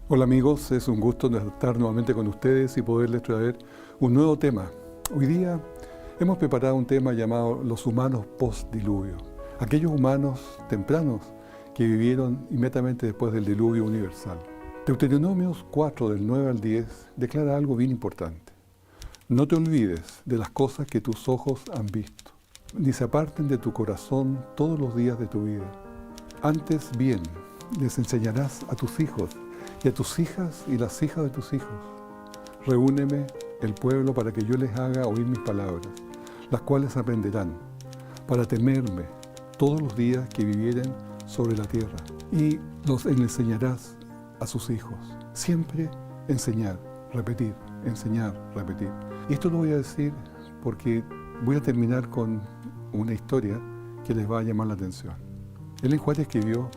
Hola amigos, es un gusto estar nuevamente con ustedes y poderles traer un nuevo tema. Hoy día hemos preparado un tema llamado los humanos post-diluvio. Aquellos humanos tempranos que vivieron inmediatamente después del diluvio universal. Deuteronomios 4 del 9 al 10 declara algo bien importante. No te olvides de las cosas que tus ojos han visto, ni se aparten de tu corazón todos los días de tu vida. Antes bien, les enseñarás a tus hijos y a tus hijas y las hijas de tus hijos. Reúneme el pueblo para que yo les haga oír mis palabras, las cuales aprenderán, para temerme todos los días que vivieren sobre la tierra. Y los enseñarás a sus hijos. Siempre enseñar, repetir, enseñar, repetir. Y esto lo voy a decir porque voy a terminar con una historia que les va a llamar la atención. Ellen White escribió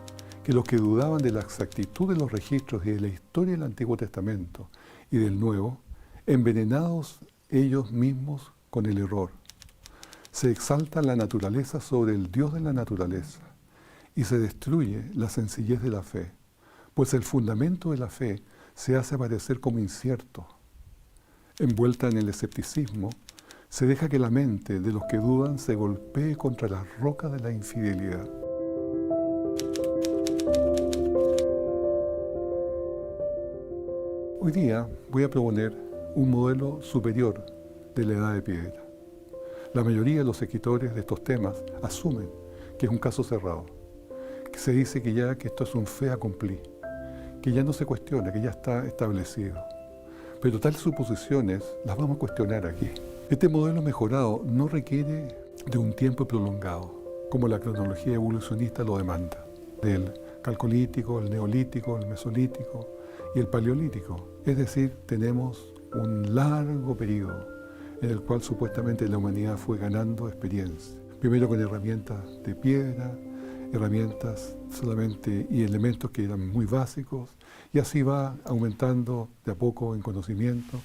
que los que dudaban de la exactitud de los registros y de la historia del Antiguo Testamento y del Nuevo, envenenados ellos mismos con el error. Se exalta la naturaleza sobre el Dios de la naturaleza y se destruye la sencillez de la fe, pues el fundamento de la fe se hace parecer como incierto. Envuelta en el escepticismo, se deja que la mente de los que dudan se golpee contra las rocas de la infidelidad. Hoy día voy a proponer un modelo superior de la edad de piedra. La mayoría de los escritores de estos temas asumen que es un caso cerrado, que se dice que esto es un fait accompli, que ya no se cuestiona, que ya está establecido. Pero tales suposiciones las vamos a cuestionar aquí. Este modelo mejorado no requiere de un tiempo prolongado, como la cronología evolucionista lo demanda, del calcolítico, el neolítico, el mesolítico y el paleolítico. Es decir, tenemos un largo periodo en el cual supuestamente la humanidad fue ganando experiencia. Primero con herramientas de piedra, herramientas solamente y elementos que eran muy básicos, y así va aumentando de a poco en conocimiento,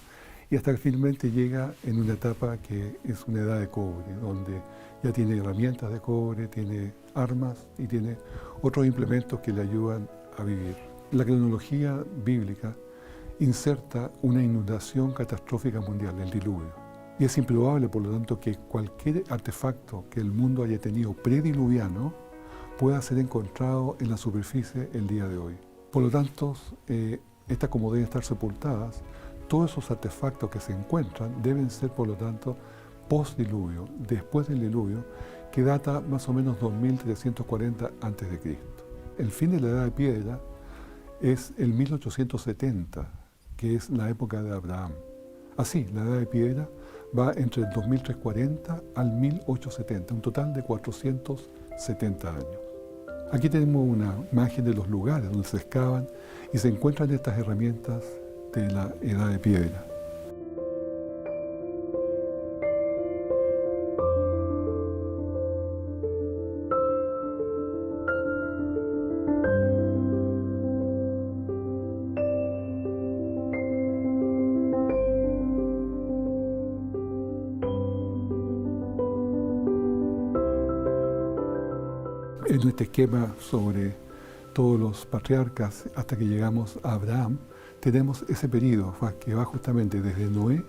y hasta que finalmente llega en una etapa que es una edad de cobre, donde ya tiene herramientas de cobre, tiene armas y tiene otros implementos que le ayudan a vivir. La cronología bíblica inserta una inundación catastrófica mundial, el diluvio. Y es improbable, por lo tanto, que cualquier artefacto que el mundo haya tenido prediluviano pueda ser encontrado en la superficie el día de hoy. Por lo tanto, estas como deben estar sepultadas, todos esos artefactos que se encuentran deben ser, por lo tanto, post-diluvio, después del diluvio, que data más o menos 2340 a.C. El fin de la Edad de Piedra es el 1870, que es la época de Abraham. Así, la Edad de Piedra va entre el 2340 al 1870, un total de 470 años. Aquí tenemos una imagen de los lugares donde se excavan y se encuentran estas herramientas de la Edad de Piedra. En este esquema sobre todos los patriarcas hasta que llegamos a Abraham, tenemos ese periodo que va justamente desde Noé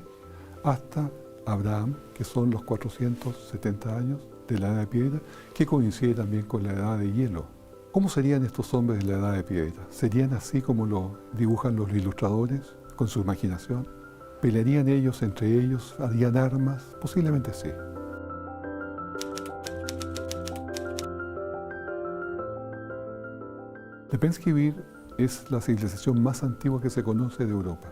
hasta Abraham, que son los 470 años de la Edad de Piedra, que coincide también con la Edad de Hielo. ¿Cómo serían estos hombres de la Edad de Piedra? ¿Serían así como lo dibujan los ilustradores, con su imaginación? ¿Pelearían ellos entre ellos? ¿Harían armas? Posiblemente sí. Lepenskivir es la civilización más antigua que se conoce de Europa.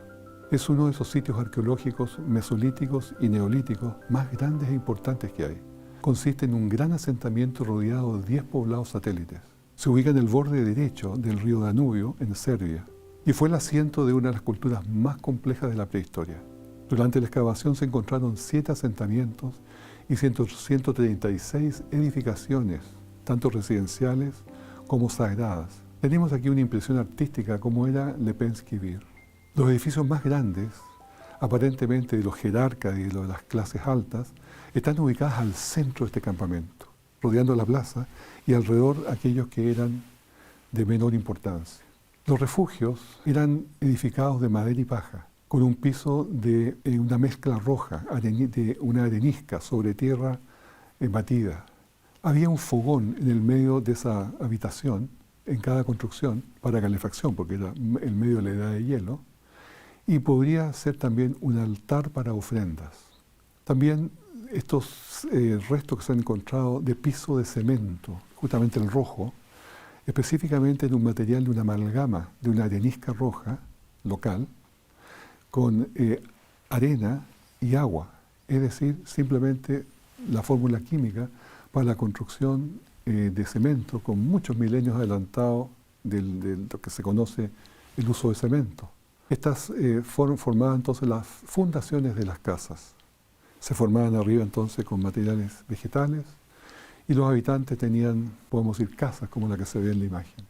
Es uno de esos sitios arqueológicos mesolíticos y neolíticos más grandes e importantes que hay. Consiste en un gran asentamiento rodeado de 10 poblados satélites. Se ubica en el borde derecho del río Danubio, en Serbia, y fue el asiento de una de las culturas más complejas de la prehistoria. Durante la excavación se encontraron 7 asentamientos y 136 edificaciones, tanto residenciales como sagradas. Tenemos aquí una impresión artística como era Lepenskivir. Los edificios más grandes, aparentemente de los jerarcas y de las clases altas, están ubicados al centro de este campamento, rodeando la plaza y alrededor aquellos que eran de menor importancia. Los refugios eran edificados de madera y paja, con un piso de una mezcla roja, de una arenisca sobre tierra batida. Había un fogón en el medio de esa habitación, en cada construcción, para calefacción, porque era en medio de la edad de hielo, y podría ser también un altar para ofrendas. También estos restos que se han encontrado de piso de cemento, justamente el rojo, específicamente de un material de una amalgama, de una arenisca roja local, con arena y agua, es decir, simplemente la fórmula química para la construcción de cemento con muchos milenios adelantados de lo que se conoce el uso de cemento. Estas formaban entonces las fundaciones de las casas. Se formaban arriba entonces con materiales vegetales y los habitantes tenían, podemos decir, casas como la que se ve en la imagen.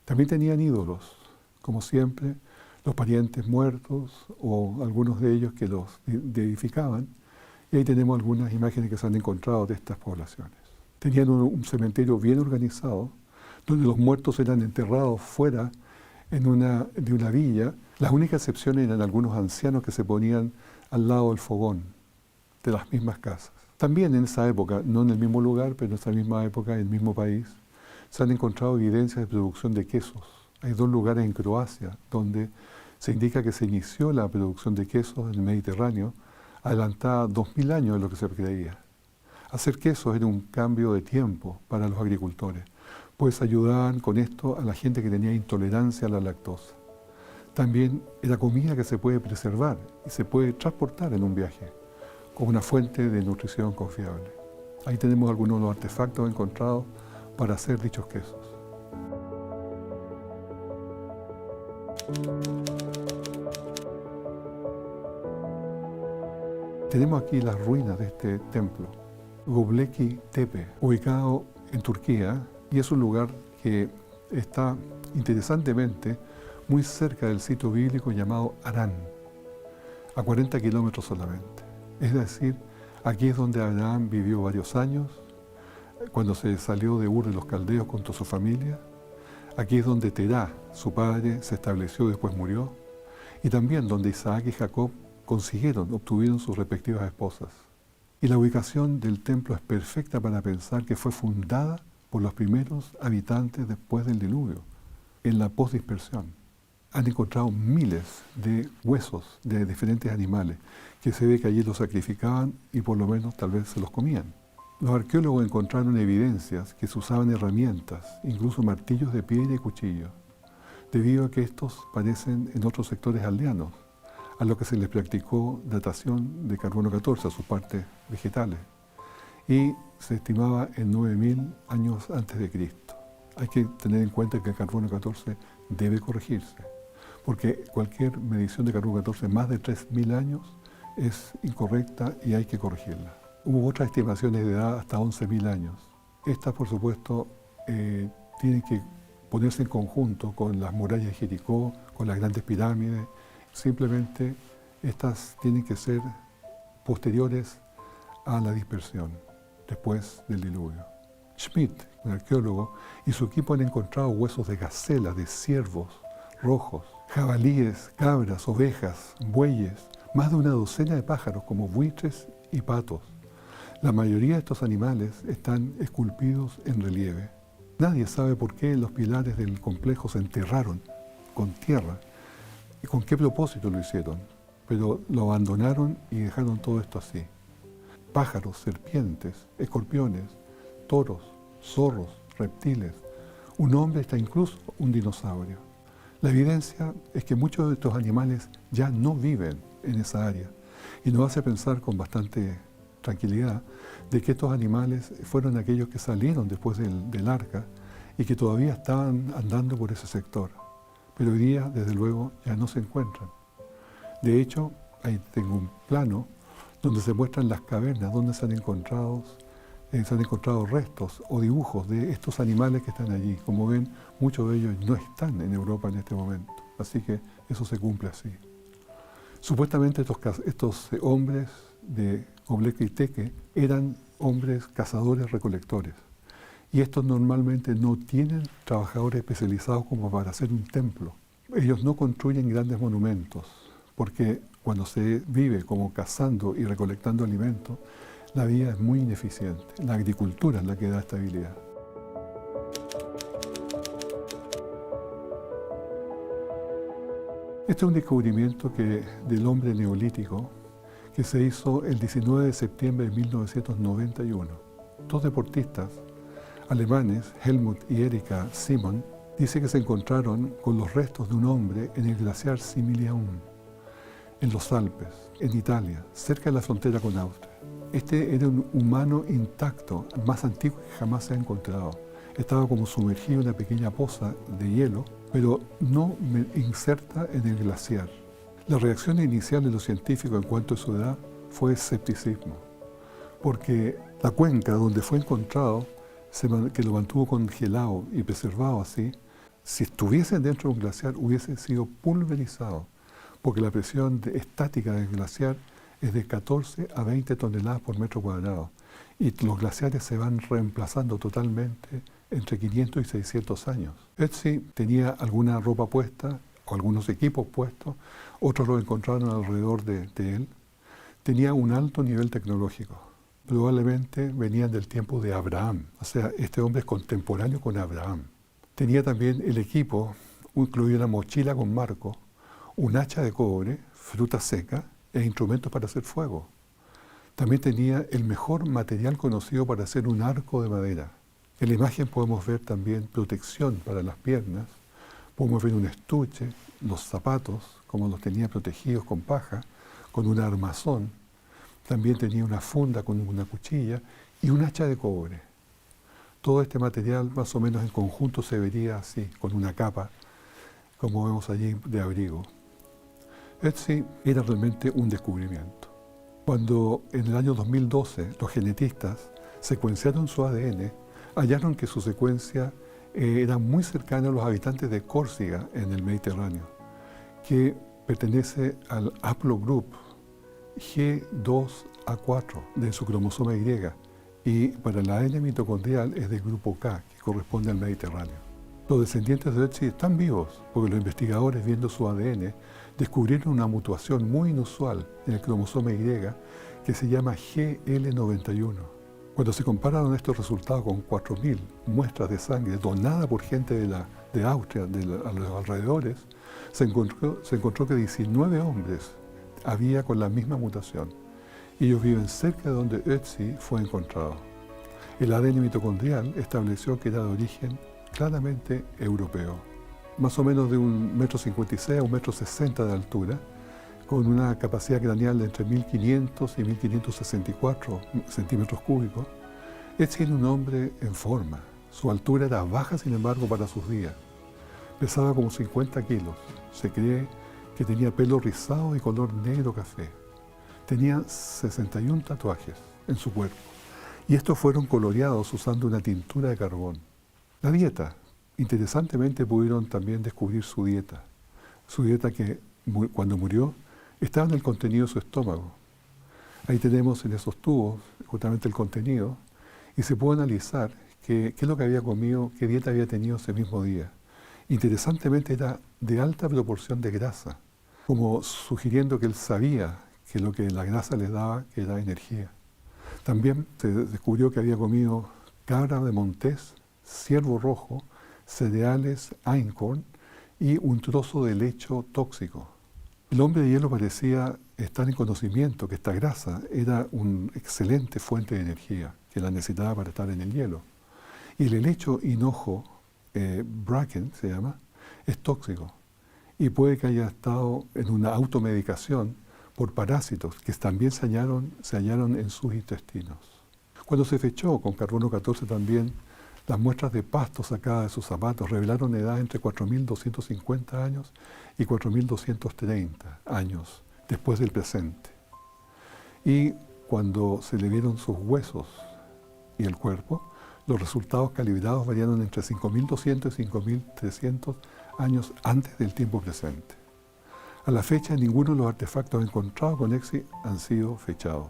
También tenían ídolos, como siempre, los parientes muertos o algunos de ellos que los deificaban. Y ahí tenemos algunas imágenes que se han encontrado de estas poblaciones. Tenían un cementerio bien organizado, donde los muertos eran enterrados fuera de una villa. Las únicas excepciones eran algunos ancianos que se ponían al lado del fogón de las mismas casas. También en esa época, no en el mismo lugar, pero en esa misma época, en el mismo país, se han encontrado evidencias de producción de quesos. Hay 2 lugares en Croacia donde se indica que se inició la producción de quesos en el Mediterráneo, adelantada 2000 años de lo que se creía. Hacer quesos era un cambio de tiempo para los agricultores, pues ayudaban con esto a la gente que tenía intolerancia a la lactosa. También era comida que se puede preservar y se puede transportar en un viaje, como una fuente de nutrición confiable. Ahí tenemos algunos de los artefactos encontrados para hacer dichos quesos. Tenemos aquí las ruinas de este templo, Göbekli Tepe, ubicado en Turquía, y es un lugar que está interesantemente muy cerca del sitio bíblico llamado Harán, a 40 kilómetros solamente. Es decir, aquí es donde Abraham vivió varios años, cuando se salió de Ur de los Caldeos con toda su familia. Aquí es donde Terá, su padre, se estableció y después murió, y también donde Isaac y Jacob obtuvieron sus respectivas esposas. Y la ubicación del templo es perfecta para pensar que fue fundada por los primeros habitantes después del diluvio, en la postdispersión. Han encontrado miles de huesos de diferentes animales que se ve que allí los sacrificaban y por lo menos tal vez se los comían. Los arqueólogos encontraron evidencias que se usaban herramientas, incluso martillos de piedra y cuchillos, debido a que estos parecen en otros sectores aldeanos, a lo que se les practicó datación de carbono 14 a sus partes vegetales, y se estimaba en 9000 años antes de Cristo. Hay que tener en cuenta que el carbono 14 debe corregirse, porque cualquier medición de carbono 14 más de 3000 años es incorrecta y hay que corregirla. Hubo otras estimaciones de edad hasta 11.000 años. Estas, por supuesto, tienen que ponerse en conjunto con las murallas de Jericó, con las grandes pirámides. Simplemente estas tienen que ser posteriores a la dispersión, después del diluvio. Schmidt, un arqueólogo, y su equipo han encontrado huesos de gacelas, de ciervos rojos, jabalíes, cabras, ovejas, bueyes, más de una docena de pájaros como buitres y patos. La mayoría de estos animales están esculpidos en relieve. Nadie sabe por qué los pilares del complejo se enterraron con tierra y con qué propósito lo hicieron, pero lo abandonaron y dejaron todo esto así. Pájaros, serpientes, escorpiones, toros, zorros, reptiles, un hombre, hasta incluso un dinosaurio. La evidencia es que muchos de estos animales ya no viven en esa área y nos hace pensar con bastante tranquilidad de que estos animales fueron aquellos que salieron después del arca y que todavía estaban andando por ese sector, pero hoy día desde luego ya no se encuentran. De hecho, ahí tengo un plano donde se muestran las cavernas donde se han encontrado restos o dibujos de estos animales que están allí. Como ven, muchos de ellos no están en Europa en este momento, así que eso se cumple así. Supuestamente estos hombres de Göbekli Tepe eran hombres cazadores-recolectores, y estos normalmente no tienen trabajadores especializados como para hacer un templo. Ellos no construyen grandes monumentos, porque cuando se vive como cazando y recolectando alimentos, la vida es muy ineficiente. La agricultura es la que da estabilidad. Este es un descubrimiento del hombre neolítico que se hizo el 19 de septiembre de 1991. Dos deportistas alemanes, Helmut y Erika Simon, dice que se encontraron con los restos de un hombre en el glaciar Similiaum, en los Alpes, en Italia, cerca de la frontera con Austria. Este era un humano intacto, más antiguo que jamás se ha encontrado. Estaba como sumergido en una pequeña poza de hielo, pero no inserta en el glaciar. La reacción inicial de los científicos en cuanto a su edad fue escepticismo, porque la cuenca donde fue encontrado, que lo mantuvo congelado y preservado así, si estuviese dentro de un glaciar hubiese sido pulverizado, porque la presión estática del glaciar es de 14 a 20 toneladas por metro cuadrado, y los glaciares se van reemplazando totalmente entre 500 y 600 años. Ötzi tenía alguna ropa puesta o algunos equipos puestos, otros lo encontraron alrededor de él. Tenía un alto nivel tecnológico. Probablemente venían del tiempo de Abraham, o sea, este hombre es contemporáneo con Abraham. Tenía también el equipo, incluía una mochila con marco, un hacha de cobre, fruta seca e instrumentos para hacer fuego. También tenía el mejor material conocido para hacer un arco de madera. En la imagen podemos ver también protección para las piernas, podemos ver un estuche, los zapatos, como los tenía protegidos con paja, con un armazón. También tenía una funda con una cuchilla y un hacha de cobre. Todo este material más o menos en conjunto se vería así, con una capa, como vemos allí de abrigo. Ötzi era realmente un descubrimiento. Cuando en el año 2012 los genetistas secuenciaron su ADN, hallaron que su secuencia era muy cercana a los habitantes de Córcega en el Mediterráneo, que pertenece al haplogroup G2A4 de su cromosoma Y, y para el ADN mitocondrial es del grupo K, que corresponde al Mediterráneo. Los descendientes de Ötzi están vivos, porque los investigadores, viendo su ADN, descubrieron una mutación muy inusual en el cromosoma Y que se llama GL91. Cuando se compararon estos resultados con 4.000 muestras de sangre donadas por gente de Austria, a los alrededores, se encontró que 19 hombres había con la misma mutación. Y ellos viven cerca de donde Ötzi fue encontrado. El ADN mitocondrial estableció que era de origen claramente europeo. Más o menos de 1,56 m a 1,60 m de altura, con una capacidad craneal de entre 1.500 y 1.564 centímetros cúbicos. Ötzi era un hombre en forma. Su altura era baja, sin embargo, para sus días. Pesaba como 50 kilos. Se cree que tenía pelo rizado y color negro café. Tenía 61 tatuajes en su cuerpo. Y estos fueron coloreados usando una tintura de carbón. La dieta. Interesantemente pudieron también descubrir su dieta. Su dieta que cuando murió estaba en el contenido de su estómago. Ahí tenemos en esos tubos justamente el contenido y se puede analizar qué es lo que había comido, qué dieta había tenido ese mismo día. Interesantemente era de alta proporción de grasa, como sugiriendo que él sabía que lo que la grasa les daba que era energía. También se descubrió que había comido cabra de montés, ciervo rojo, cereales einkorn y un trozo de lecho tóxico. El hombre de hielo parecía estar en conocimiento que esta grasa era una excelente fuente de energía que la necesitaba para estar en el hielo. Y el helecho hinojo, bracken se llama, es tóxico y puede que haya estado en una automedicación por parásitos que también se hallaron en sus intestinos. Cuando se fechó con carbono 14 también, las muestras de pasto sacadas de sus zapatos revelaron edad entre 4.250 años y 4.230 años después del presente. Y cuando se le vieron sus huesos y el cuerpo, los resultados calibrados variaron entre 5.200 y 5.300 años antes del tiempo presente. A la fecha, ninguno de los artefactos encontrados con Ötzi han sido fechados.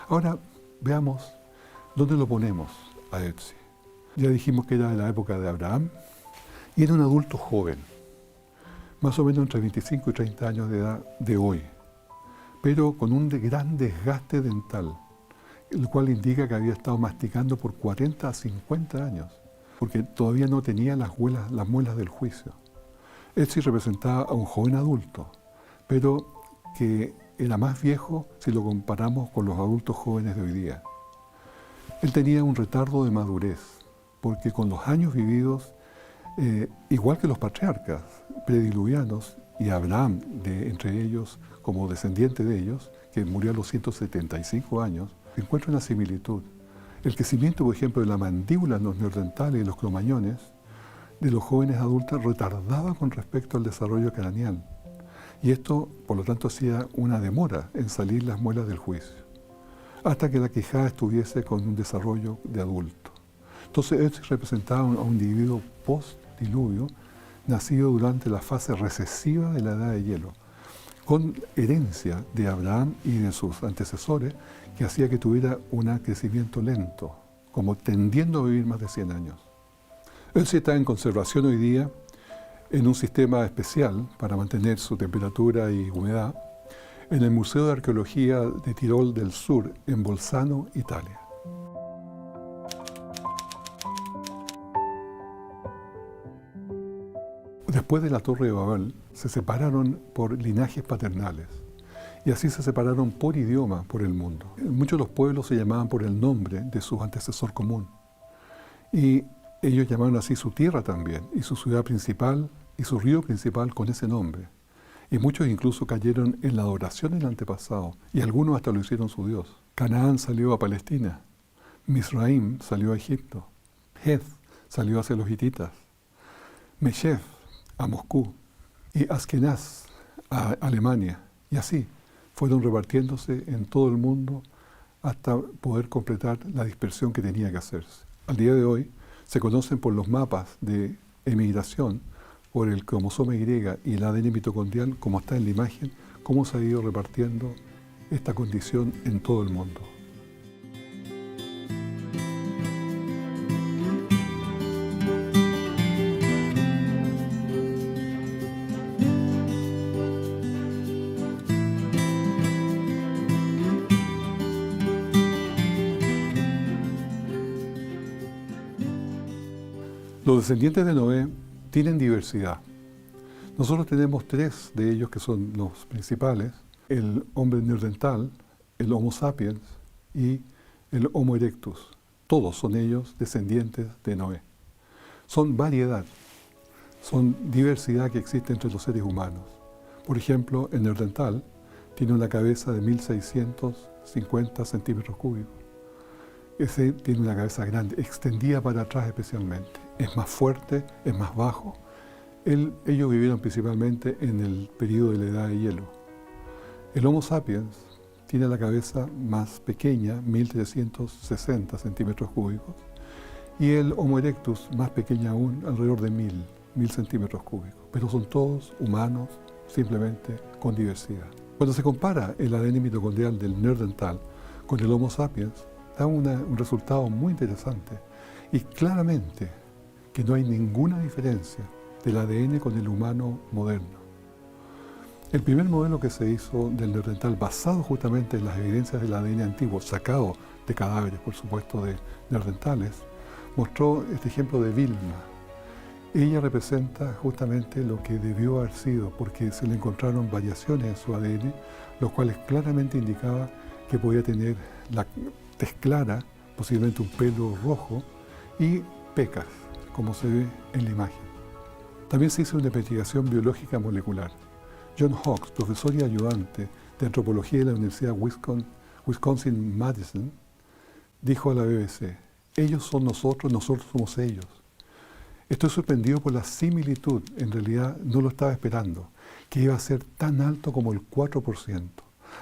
Ahora, veamos dónde lo ponemos a Ötzi. Ya dijimos que era de la época de Abraham y era un adulto joven. más o menos entre 25 y 30 años de edad de hoy, pero con un gran desgaste dental, el cual indica que había estado masticando por 40 a 50 años, porque todavía no tenía las muelas del juicio. Él sí representaba a un joven adulto, pero que era más viejo si lo comparamos con los adultos jóvenes de hoy día. Él tenía un retardo de madurez, porque con los años vividos, igual que los patriarcas prediluvianos y Abraham, entre ellos, como descendiente de ellos, que murió a los 175 años, encuentra una similitud. El crecimiento, por ejemplo, de la mandíbula en los neandertales y los cromañones de los jóvenes adultos retardaba con respecto al desarrollo craneal. Y esto, por lo tanto, hacía una demora en salir las muelas del juicio, hasta que la quijada estuviese con un desarrollo de adulto. Entonces, él representaba a un individuo post-diluvio, nacido durante la fase recesiva de la edad de hielo, con herencia de Abraham y de sus antecesores, que hacía que tuviera un crecimiento lento, como tendiendo a vivir más de 100 años. Él sí está en conservación hoy día en un sistema especial para mantener su temperatura y humedad en el Museo de Arqueología de Tirol del Sur, en Bolzano, Italia. Después de la Torre de Babel, se separaron por linajes paternales y así se separaron por idioma por el mundo. Muchos de los pueblos se llamaban por el nombre de su antecesor común y ellos llamaron así su tierra también, y su ciudad principal y su río principal con ese nombre. Y muchos incluso cayeron en la adoración del antepasado, y algunos hasta lo hicieron su Dios. Canaán salió a Palestina, Misraim salió a Egipto, Heth salió hacia los hititas, Meshef a Moscú, y Askenaz a Alemania, y así fueron repartiéndose en todo el mundo hasta poder completar la dispersión que tenía que hacerse. Al día de hoy, se conocen por los mapas de emigración, por el cromosoma Y y el ADN mitocondrial, como está en la imagen, cómo se ha ido repartiendo esta condición en todo el mundo. Los descendientes de Noé tienen diversidad. Nosotros tenemos 3 de ellos que son los principales: el hombre neandertal, el Homo sapiens y el Homo erectus. Todos son ellos descendientes de Noé. Son variedad, son diversidad que existe entre los seres humanos. Por ejemplo, el neandertal tiene una cabeza de 1650 centímetros cúbicos. Ese tiene una cabeza grande, extendida para atrás especialmente. Es más fuerte, es más bajo. Ellos vivieron principalmente en el periodo de la edad de hielo. El Homo sapiens tiene la cabeza más pequeña, 1360 centímetros cúbicos, y el Homo erectus más pequeña aún, alrededor de 1000 centímetros cúbicos. Pero son todos humanos, simplemente con diversidad. Cuando se compara el ADN mitocondrial del neandertal con el Homo sapiens, da un resultado muy interesante, y claramente que no hay ninguna diferencia del ADN con el humano moderno. El primer modelo que se hizo del neandertal, basado justamente en las evidencias del ADN antiguo, sacado de cadáveres, por supuesto, de neandertales, mostró este ejemplo de Vilma. Ella representa justamente lo que debió haber sido, porque se le encontraron variaciones en su ADN, los cuales claramente indicaba que podía tener la tez clara, posiblemente un pelo rojo, y pecas, como se ve en la imagen. También se hizo una investigación biológica molecular. John Hawks, profesor y ayudante de antropología de la Universidad Wisconsin-Madison, dijo a la BBC: ellos son nosotros, nosotros somos ellos. Estoy sorprendido por la similitud, en realidad no lo estaba esperando, que iba a ser tan alto como el 4%,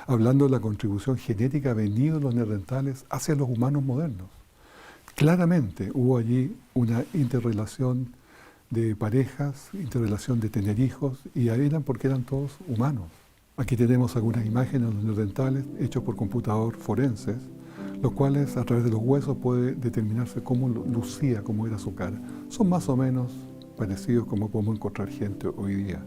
hablando de la contribución genética venida de los neandertales hacia los humanos modernos. Claramente hubo allí una interrelación de parejas, interrelación de tener hijos, y eran porque eran todos humanos. Aquí tenemos algunas imágenes de los neandertales hechos por computador forenses, los cuales a través de los huesos puede determinarse cómo lucía, cómo era su cara. Son más o menos parecidos como podemos encontrar gente hoy día.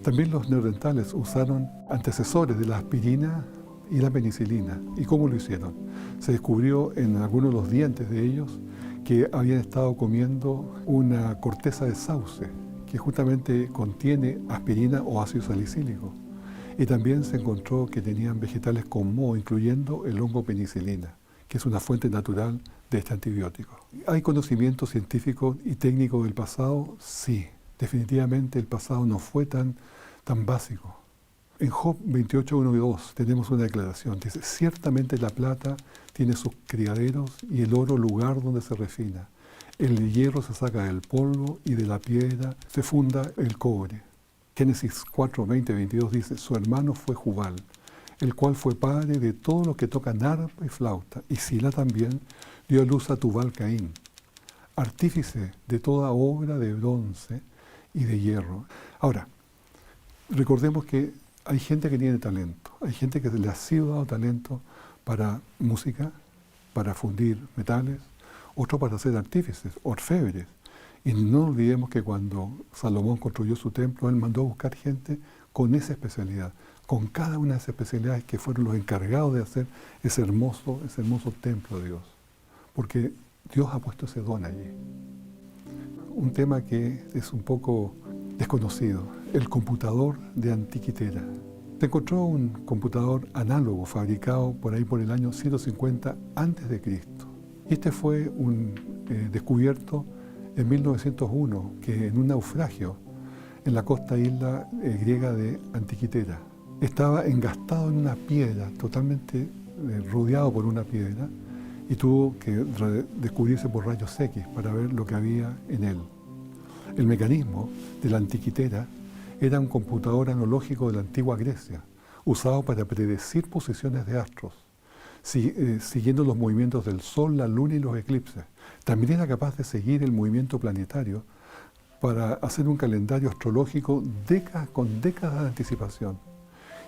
También los neandertales usaron antecesores de la aspirina y la penicilina. ¿Y cómo lo hicieron? Se descubrió en algunos de los dientes de ellos que habían estado comiendo una corteza de sauce, que justamente contiene aspirina o ácido salicílico. Y también se encontró que tenían vegetales con moho, incluyendo el hongo penicilina, que es una fuente natural de este antibiótico. ¿Hay conocimiento científico y técnico del pasado? Sí, definitivamente el pasado no fue tan básico. En Job 28, 1 y 2 tenemos una declaración. Dice, ciertamente la plata tiene sus criaderos y el oro lugar donde se refina. El hierro se saca del polvo y de la piedra se funda el cobre. Génesis 4, 20, 22 dice, su hermano fue Jubal, el cual fue padre de todos los que tocan arpa y flauta, y Sila también dio a luz a Tubal Caín, artífice de toda obra de bronce y de hierro. Ahora, recordemos que hay gente que tiene talento, hay gente que le ha sido dado talento para música, para fundir metales, otro para ser artífices, orfebres. Y no olvidemos que cuando Salomón construyó su templo, él mandó a buscar gente con esa especialidad, con cada una de esas especialidades que fueron los encargados de hacer ese hermoso templo de Dios. Porque Dios ha puesto ese don allí. Un tema que es un poco desconocido, el computador de Antiquitera. Se encontró un computador análogo fabricado por ahí por el año 150 a.C. Y este fue descubierto en 1901, que en un naufragio en la costa isla griega de Antiquitera. Estaba engastado en una piedra, totalmente rodeado por una piedra, y tuvo que descubrirse por rayos X para ver lo que había en él. El mecanismo de la Antiquitera era un computador analógico de la antigua Grecia, usado para predecir posiciones de astros, siguiendo los movimientos del Sol, la Luna y los eclipses. También era capaz de seguir el movimiento planetario para hacer un calendario astrológico con décadas de anticipación.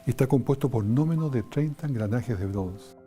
Y está compuesto por no menos de 30 engranajes de bronce.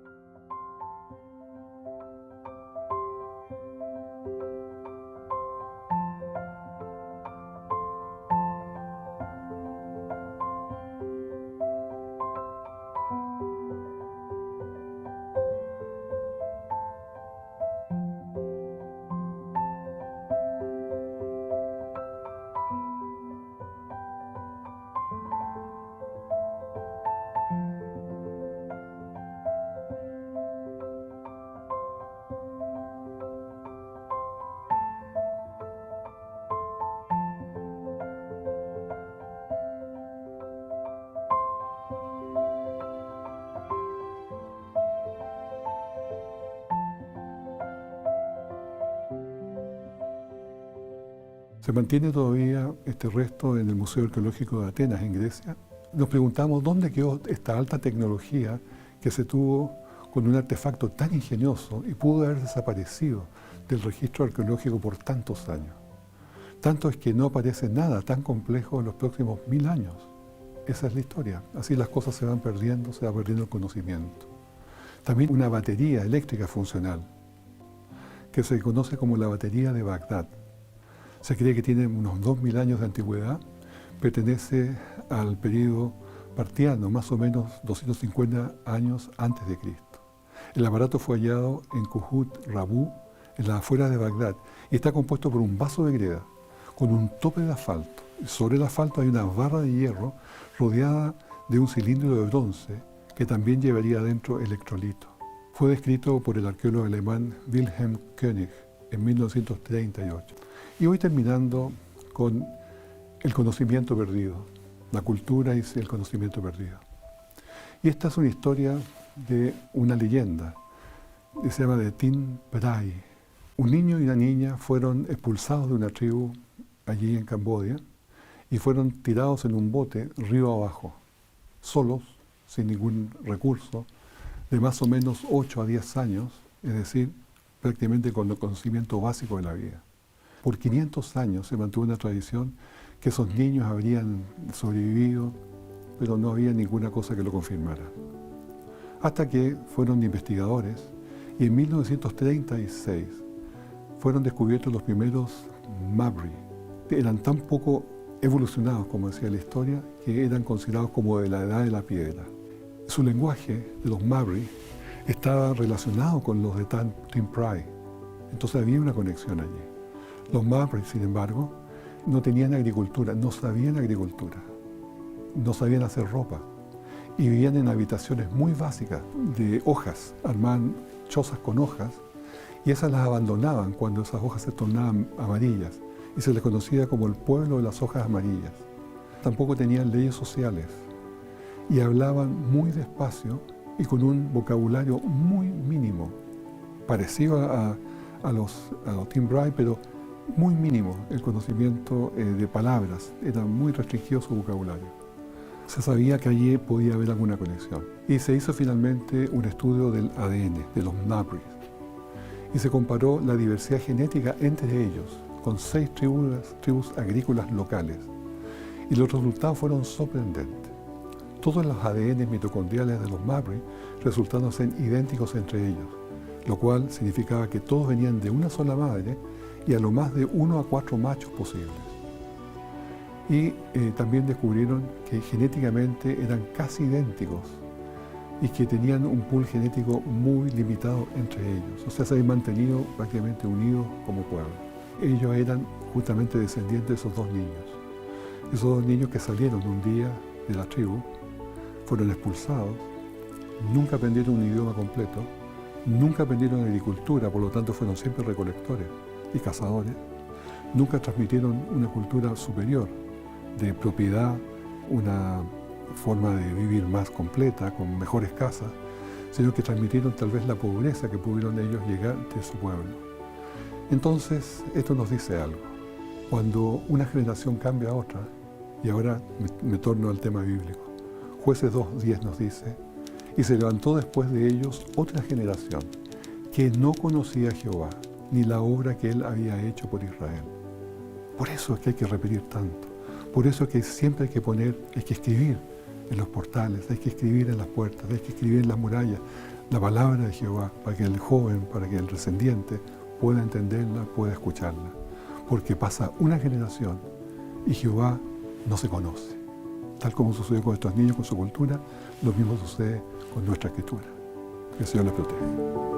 Se mantiene todavía este resto en el Museo Arqueológico de Atenas, en Grecia. Nos preguntamos dónde quedó esta alta tecnología que se tuvo con un artefacto tan ingenioso y pudo haber desaparecido del registro arqueológico por tantos años. Tanto es que no aparece nada tan complejo en los próximos 1000 años. Esa es la historia. Así las cosas se van perdiendo, se va perdiendo el conocimiento. También una batería eléctrica funcional, que se conoce como la batería de Bagdad. Se cree que tiene unos 2000 años de antigüedad, pertenece al periodo partiano, más o menos 250 años antes de Cristo. El aparato fue hallado en Kuhut Rabu, en las afueras de Bagdad, y está compuesto por un vaso de greda, con un tope de asfalto. Sobre el asfalto hay una barra de hierro rodeada de un cilindro de bronce que también llevaría adentro electrolito. Fue descrito por el arqueólogo alemán Wilhelm König en 1938. Y voy terminando con el conocimiento perdido, la cultura y el conocimiento perdido. Y esta es una historia de una leyenda, que se llama de Tin Prai. Un niño y una niña fueron expulsados de una tribu allí en Camboya y fueron tirados en un bote río abajo, solos, sin ningún recurso, de más o menos 8 a 10 años, es decir, prácticamente con el conocimiento básico de la vida. Por 500 años se mantuvo una tradición que esos niños habrían sobrevivido, pero no había ninguna cosa que lo confirmara. Hasta que fueron investigadores y en 1936 fueron descubiertos los primeros Mabri. Eran tan poco evolucionados, como decía la historia, que eran considerados como de la edad de la piedra. Su lenguaje, de los Mabri, estaba relacionado con los de Tim Pry. Entonces había una conexión allí. Los Mabri, sin embargo, no tenían agricultura, no sabían agricultura, no sabían hacer ropa y vivían en habitaciones muy básicas de hojas, armaban chozas con hojas y esas las abandonaban cuando esas hojas se tornaban amarillas y se les conocía como el pueblo de las hojas amarillas. Tampoco tenían leyes sociales y hablaban muy despacio y con un vocabulario muy mínimo, parecido a los Tim Bry, pero muy mínimo el conocimiento de palabras, era muy restringido su vocabulario. Se sabía que allí podía haber alguna conexión. Y se hizo finalmente un estudio del ADN, de los Mabri, y se comparó la diversidad genética entre ellos, con 6 tribus agrícolas locales. Y los resultados fueron sorprendentes. Todos los ADN mitocondriales de los Mabri resultaron ser idénticos entre ellos, lo cual significaba que todos venían de una sola madre y a lo más de 1 a 4 machos posibles. Y también descubrieron que genéticamente eran casi idénticos y que tenían un pool genético muy limitado entre ellos. O sea, se habían mantenido prácticamente unidos como pueblo. Ellos eran justamente descendientes de esos 2 niños. Esos 2 niños que salieron un día de la tribu, fueron expulsados, nunca aprendieron un idioma completo, nunca aprendieron agricultura, por lo tanto fueron siempre recolectores y cazadores, nunca transmitieron una cultura superior de propiedad, una forma de vivir más completa, con mejores casas, sino que transmitieron tal vez la pobreza que pudieron ellos llegar de su pueblo. Entonces, esto nos dice algo. Cuando una generación cambia a otra, y ahora me torno al tema bíblico, Jueces 2:10 nos dice, y se levantó después de ellos otra generación que no conocía a Jehová, ni la obra que él había hecho por Israel. Por eso es que hay que repetir tanto. Por eso es que siempre hay que escribir en los portales, hay que escribir en las puertas, hay que escribir en las murallas la palabra de Jehová, para que el joven, para que el descendiente pueda entenderla, pueda escucharla. Porque pasa una generación y Jehová no se conoce. Tal como sucedió con estos niños, con su cultura, lo mismo sucede con nuestra escritura. Que el Señor les proteja.